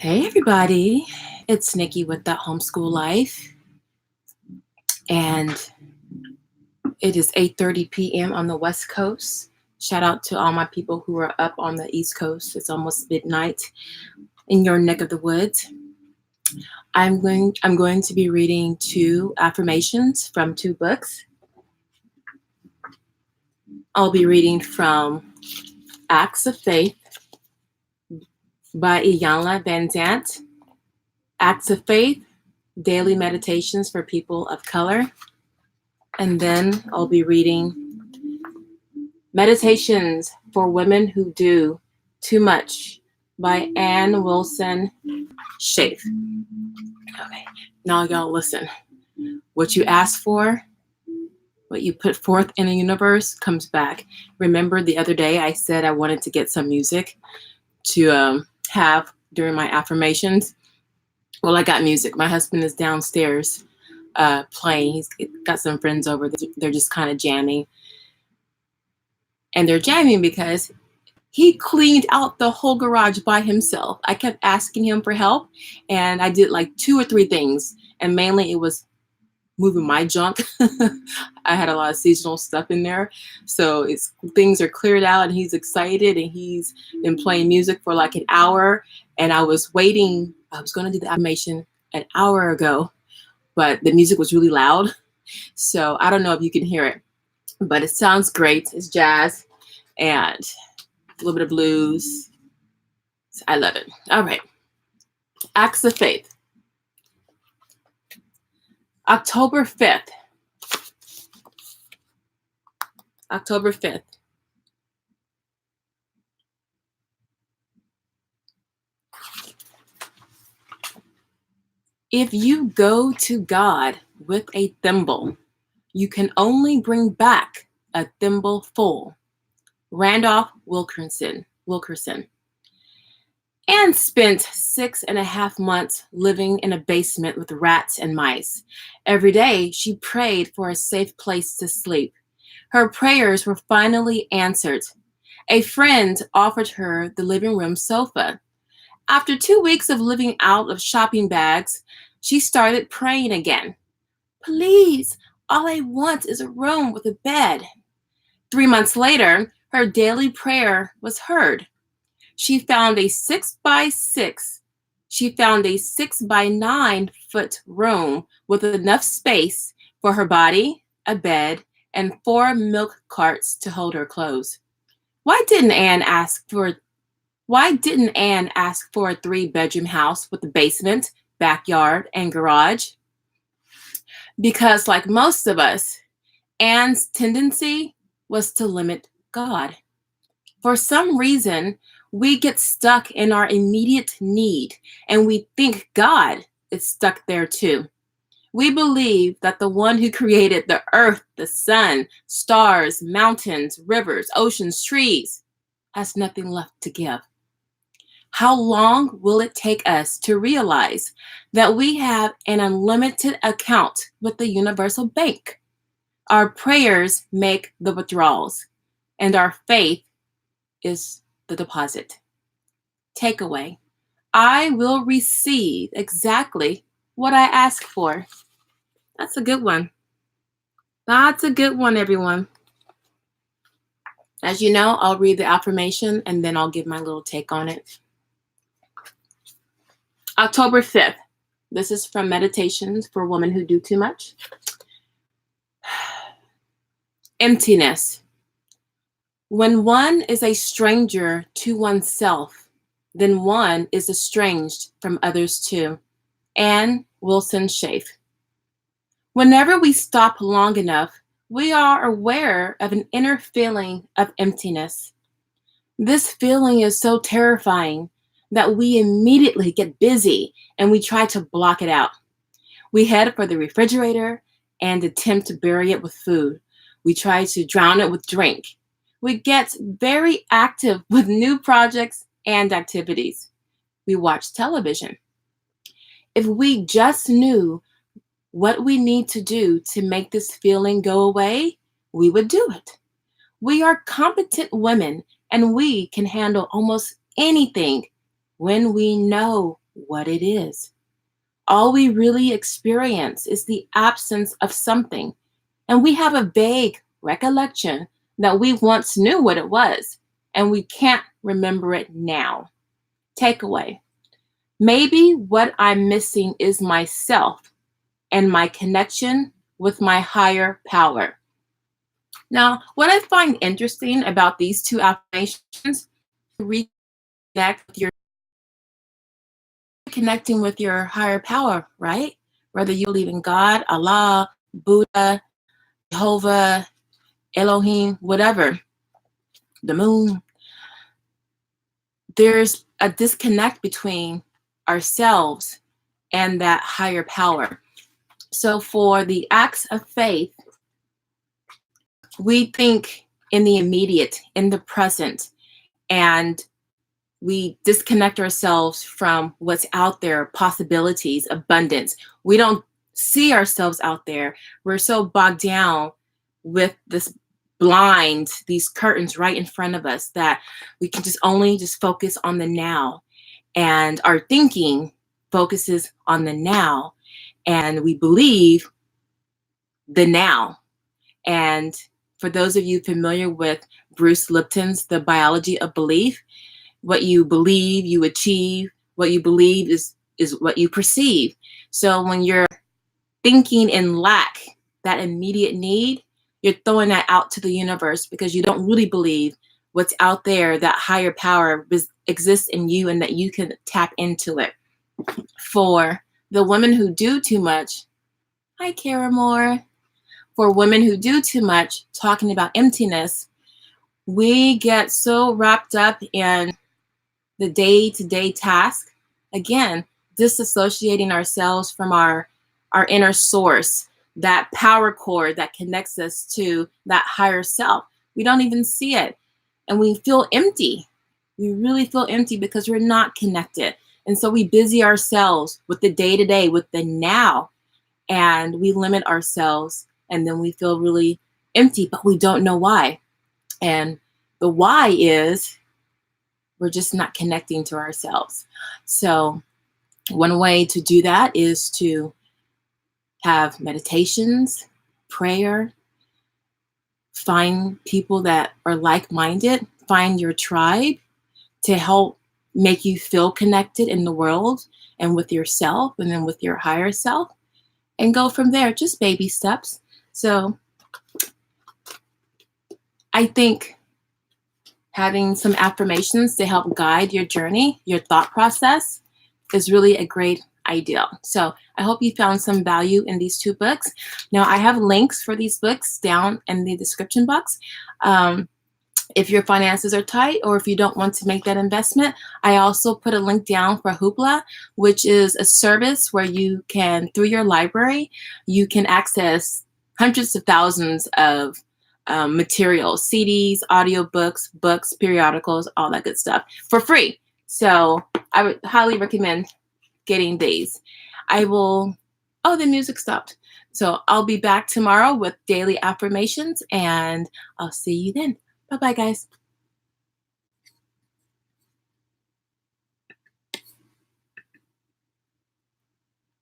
Hey everybody, it's Nikki with the Homeschool Life, and it is 8:30 p.m. on the West Coast. Shout out to all my people who are up on the East Coast. It's almost midnight in your neck of the woods. I'm going to be reading two affirmations from two books. I'll be reading from Acts of Faith by Iyanla Van Zant, Acts of Faith, Daily Meditations for People of Color. And then I'll be reading Meditations for Women Who Do Too Much by Ann Wilson Schaaf. Okay, now y'all listen. What you ask for, what you put forth in the universe comes back. Remember the other day I said I wanted to get some music to have during my affirmations? Well, I got music. My husband is downstairs playing. He's got some friends over. They're just kind of jamming. And they're jamming because he cleaned out the whole garage by himself. I kept asking him for help, and I did like 2 or 3 things. And mainly it was moving my junk. I had a lot of seasonal stuff in there. So things are cleared out, and he's excited, and he's been playing music for like an hour. And I was waiting. I was going to do the affirmation an hour ago, but the music was really loud. So I don't know if you can hear it, but it sounds great. It's jazz and a little bit of blues. I love it. All right. Acts of Faith. October 5th. October 5th. If you go to God with a thimble, you can only bring back a thimble full. Randolph Wilkerson. Anne spent 6.5 months living in a basement with rats and mice. Every day, she prayed for a safe place to sleep. Her prayers were finally answered. A friend offered her the living room sofa. After 2 weeks of living out of shopping bags, she started praying again. Please, all I want is a room with a bed. 3 months later, her daily prayer was heard. She found a 6 by 9 foot room with enough space for her body, a bed, and 4 milk carts to hold her clothes. Why didn't Anne ask for a 3-bedroom house with a basement, backyard, and garage? Because like most of us, Anne's tendency was to limit God. For some reason, we get stuck in our immediate need, and we think God is stuck there too. We believe that the one who created the earth, the sun, stars, mountains, rivers, oceans, trees, has nothing left to give. How long will it take us to realize that we have an unlimited account with the universal bank? Our prayers make the withdrawals, and our faith is the deposit. Takeaway: I will receive exactly what I ask for. That's a good one. That's a good one, everyone. As you know, I'll read the affirmation and then I'll give my little take on it. October 5th. This is from Meditations for Women Who Do Too Much. Emptiness. When one is a stranger to oneself, then one is estranged from others too. Ann Wilson Schaaf. Whenever we stop long enough, we are aware of an inner feeling of emptiness. This feeling is so terrifying that we immediately get busy and we try to block it out. We head for the refrigerator and attempt to bury it with food. We try to drown it with drink. We get very active with new projects and activities. We watch television. If we just knew what we need to do to make this feeling go away, we would do it. We are competent women, and we can handle almost anything when we know what it is. All we really experience is the absence of something, and we have a vague recollection that we once knew what it was, and we can't remember it now. Takeaway. Maybe what I'm missing is myself and my connection with my higher power. Now, what I find interesting about these two affirmations, reconnect with your connecting with your higher power, right? Whether you believe in God, Allah, Buddha, Jehovah, Elohim, whatever, the moon, there's a disconnect between ourselves and that higher power. So for the acts of faith, we think in the immediate, in the present, and we disconnect ourselves from what's out there, possibilities, abundance. We don't see ourselves out there. We're so bogged down with this blind, these curtains right in front of us, that we can just focus on the now. And our thinking focuses on the now. And we believe the now. And for those of you familiar with Bruce Lipton's The Biology of Belief, what you believe, you achieve. What you believe is what you perceive. So when you're thinking in lack, that immediate need, you're throwing that out to the universe because you don't really believe what's out there, that higher power exists in you and that you can tap into it. For the women who do too much, hi, Kara Moore. For women who do too much, talking about emptiness, we get so wrapped up in the day-to-day task, again, disassociating ourselves from our inner source, that power cord that connects us to that higher self. We don't even see it. And we feel empty. We really feel empty because we're not connected. And so we busy ourselves with the day-to-day, with the now, and we limit ourselves, and then we feel really empty, but we don't know why. And the why is we're just not connecting to ourselves. So one way to do that is to have meditations, prayer, find people that are like-minded, find your tribe to help make you feel connected in the world and with yourself and then with your higher self, and go from there, just baby steps. So I think having some affirmations to help guide your journey, your thought process, is really a great idea. So I hope you found some value in these two books. Now I have links for these books down in the description box. If your finances are tight or if you don't want to make that investment, I also put a link down for Hoopla, which is a service where you can, through your library, you can access hundreds of thousands of materials, CDs, audiobooks, books, periodicals, all that good stuff for free. So I would highly recommend getting these. Oh, the music stopped. So I'll be back tomorrow with daily affirmations, and I'll see you then. Bye-bye, guys.